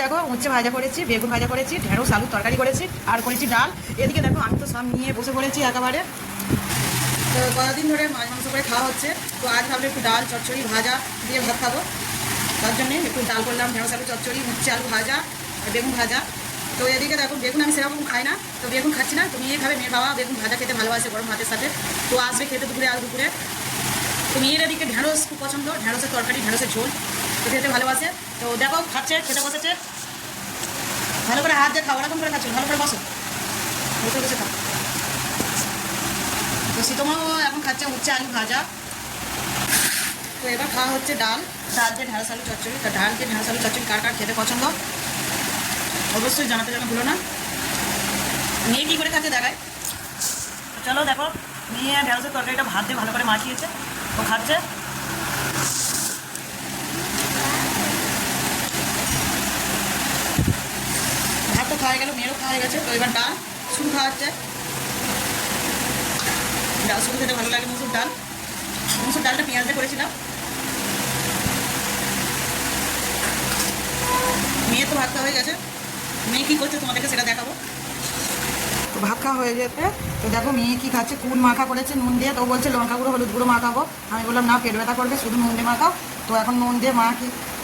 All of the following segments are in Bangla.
দেখো উচ্ছে ভাজা করেছি, বেগুন ভাজা করেছি, ঢেঁড়স আলু তরকারি করেছি, আর করেছি ডাল। এদিকে দেখো আমি তো সব নিয়ে বসে পড়েছি একেবারে। তো কতদিন ধরে মাছ মাংস করে খাওয়া হচ্ছে, তো আজ ভাবলে একটু ডাল চচ্চড়ি ভাজা দিয়ে ভাত খাবো। তার জন্যে একটু ডাল করলাম, ঢেঁড়স আলু চচ্চড়ি, উচ্ছে আলু ভাজা, বেগুন ভাজা। তো এদিকে দেখো বেগুন আমি সেরকম খাই না, তো বেগুন খাচ্ছি না। তো মেয়ে খাবে, মেয়ের বাবা বেগুন ভাজা খেতে ভালোবাসে গরম ভাতের সাথে, তো আসবে খেতে দুপুরে আর দুপুরে। তো মেয়ের এদিকে ঢেঁড়স খুব পছন্দ, ঢেঁড়সের তরকারি, ঢেঁড়সের ঝোল তো খেতে ভালোবাসে। তো দেখো খাচ্ছে, খেতে বসেছে। ভালো করে হাত দিয়ে খাও, ওরকম করে খাচ্ছো, ভালো করে বসো, বসে বসে খাও। তো শীতমাও এখন খাচ্ছে উচ্ছে আলু ভাজা। তো এবার খাওয়া হচ্ছে ডাল দিয়ে ঢেঁড়স আলু চচ্চড়ি। তো ডাল দিয়ে ঢেঁড়স আলু চচ্চড়ি কার কার খেতে পছন্দ অবশ্যই জানাতে যেন ভুলো না। মেয়ে কী করে খাচ্ছে দেখায়। চলো দেখো, মেয়ে ঢেঁড়সের তরকারিটা ভাত দিয়ে ভালো করে মাখিয়েছে, ও খাচ্ছে। ভাত তো খাওয়া গেল, মেয়েরও খাওয়া হয়ে গেছে। তো এবার ডাল শুরু খাওয়া হচ্ছে। ডাল শুরু খেতে ভালো লাগে, মুসুর ডাল। মুসুর ডালটা পেঁয়াজ দিয়ে করেছিলাম। মেয়ে তো ভাত খাওয়া হয়ে গেছে, মেয়ে কী করছে তোমাদেরকে সেটা দেখাবো। তো ভাত খাওয়া হয়ে যেতে তো দেখো মেয়ে কী খাচ্ছে, কুন মাখা করেছে নুন দিয়ে। তো বলছে লঙ্কা গুঁড়ো হলুদ গুঁড়ো মাখাবো। আমি বললাম না, পেট ব্যথা করবে, শুধু নুন দিয়ে মাখাও। তো এখন নুন দিয়ে মা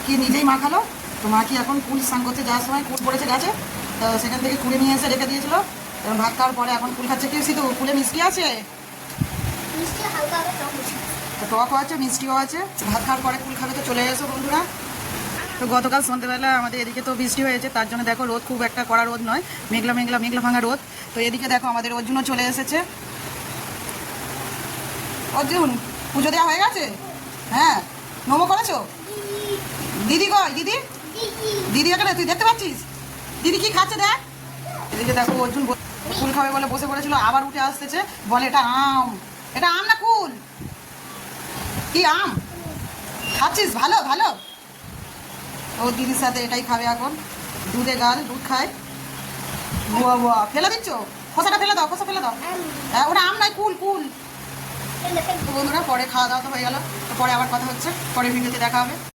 কি নিজেই মাখালো। তো মা কি এখন কুল স্নান করছে, যাওয়ার সময় কুল পড়েছে গাছে, তো সেখান থেকে কুলে নিয়ে এসে রেখে দিয়েছিলো। এবং ভাত খাওয়ার পরে এখন কুল খাচ্ছে। কি সিধু কুলে মিষ্টি আছে, তো টকও আছে মিষ্টিও আছে। ভাত খাওয়ার পরে কুল খাবে। তো চলে এসো বন্ধুরা। তো গতকাল সন্ধ্যেবেলা আমাদের এদিকে তো বৃষ্টি হয়েছে, তার জন্য দেখো রোদ খুব একটা কড়া রোদ নয়, মেঘলা মেঘলা মেঘলা ভাঙা রোদ। তো এদিকে দেখো আমাদের অর্জুনও চলে এসেছে। অর্জুন পুজো দেওয়া হয়ে গেছে? হ্যাঁ, নমো করেছো? দিদি কই দিদি? দিদি এখানে, তুই দেখতে পাচ্ছিস দিদি কি খাচ্ছে দেখ। এদিকে দেখো অর্জুন কুল খাবে বলে বসে পড়েছিল, আবার উঠে আসতেছে, বলে এটা আম। এটা আম না কুল? কি আম খাচ্ছিস? ভালো ভালো। ও দিদির সাথে এটাই খাবে এখন, দুধে গাল, দুধ খায়। বুয়া বুয়া ফেলে দিচ্ছ, খোসাটা ফেলে দাও, খোসা ফেলে দাও। হ্যাঁ ওটা আম নয়, কুল কুল। বন্ধুরা পরে খাওয়া দাওয়া তো হয়ে গেল, তো পরে আবার কথা হচ্ছে, পরে ভিডিওতে দেখা হবে।